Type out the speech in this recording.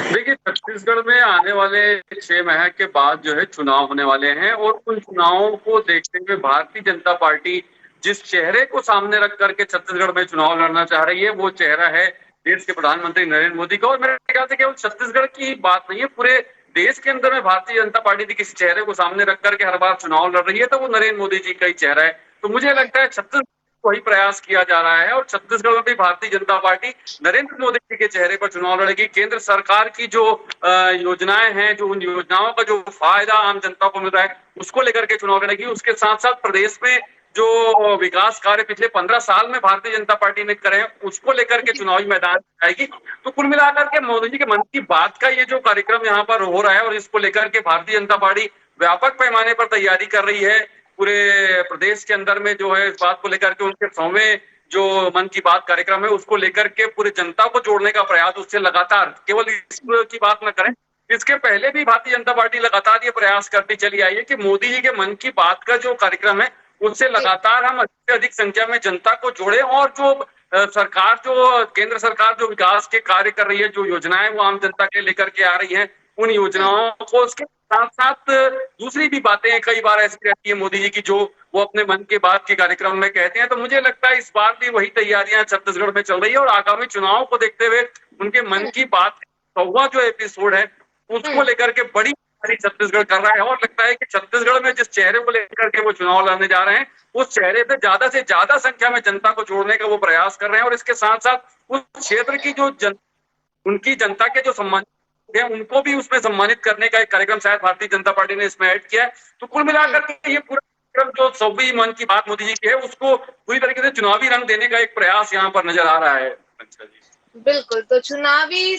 देखिए, छत्तीसगढ़ में आने वाले 6 माह के बाद जो है चुनाव होने वाले हैं और उन चुनावों को देखते हुए भारतीय जनता पार्टी जिस चेहरे को सामने रख करके छत्तीसगढ़ में चुनाव लड़ना चाह रही है, वो चेहरा है देश के प्रधानमंत्री नरेंद्र मोदी का। और मेरे ख्याल से केवल छत्तीसगढ़ की ही बात नहीं है, पूरे देश के अंदर में भारतीय जनता पार्टी यदि किसी चेहरे को सामने रख करके हर बार चुनाव लड़ रही है, तो वो नरेंद्र मोदी जी का ही चेहरा है। तो मुझे लगता है छत्तीसगढ़ वही प्रयास किया जा रहा है और छत्तीसगढ़ में भी भारतीय जनता पार्टी नरेंद्र मोदी जी के चेहरे पर चुनाव लड़ेगी। केंद्र सरकार की जो योजनाएं हैं, जो उन योजनाओं का जो फायदा आम जनता को मिल रहा है, उसको लेकर के चुनाव लड़ेगी। उसके साथ साथ प्रदेश में जो विकास कार्य पिछले 15 साल में भारतीय जनता पार्टी ने करे हैं, उसको लेकर के चुनावी मैदान में आएगी। तो कुल मिलाकर के मोदी जी के मन की बात का ये जो कार्यक्रम यहाँ पर हो रहा है और इसको लेकर के भारतीय जनता पार्टी व्यापक पैमाने पर तैयारी कर रही है। पूरे प्रदेश के अंदर में जो है इस बात को लेकर के उनके 100वें जो मन की बात कार्यक्रम है, उसको लेकर के पूरी जनता को जोड़ने का प्रयास उससे लगातार, केवल इस की बात न करें, इसके पहले भी भारतीय जनता पार्टी लगातार ये प्रयास करती चली आई है कि मोदी जी के मन की बात का जो कार्यक्रम है, उससे लगातार हम अधिक से अधिक संख्या में जनता को जोड़े और जो सरकार, जो केंद्र सरकार जो विकास के कार्य कर रही है, जो योजनाएं वो आम जनता के लेकर के आ रही है, उन योजनाओं को उसके साथ साथ दूसरी भी बातें कई बार ऐसी रहती है मोदी जी की, जो वो अपने मन की बात के कार्यक्रम में कहते हैं। तो मुझे लगता है इस बार भी वही तैयारियां छत्तीसगढ़ में चल रही है और आगामी चुनाव को देखते हुए उनके मन की बात 100वां जो एपिसोड है, उसको लेकर के बड़ी तैयारी छत्तीसगढ़ कर रहा है। और लगता है कि छत्तीसगढ़ में जिस चेहरे को लेकर के वो चुनाव लड़ने जा रहे हैं, उस चेहरे पे ज्यादा से ज्यादा संख्या में जनता को जोड़ने का वो प्रयास कर रहे हैं। और इसके साथ साथ उस क्षेत्र की जो उनकी जनता के जो सम्मान है, उनको भी उसमें सम्मानित करने का एक कार्यक्रम शायद भारतीय जनता पार्टी ने इसमें ऐड किया है। तो कुल मिलाकर के ये पूरा कार्यक्रम जो 100वीं मन की बात मोदी जी की है, उसको पूरी तरीके से चुनावी रंग देने का एक प्रयास यहाँ पर नजर आ रहा है। बिल्कुल, तो चुनावी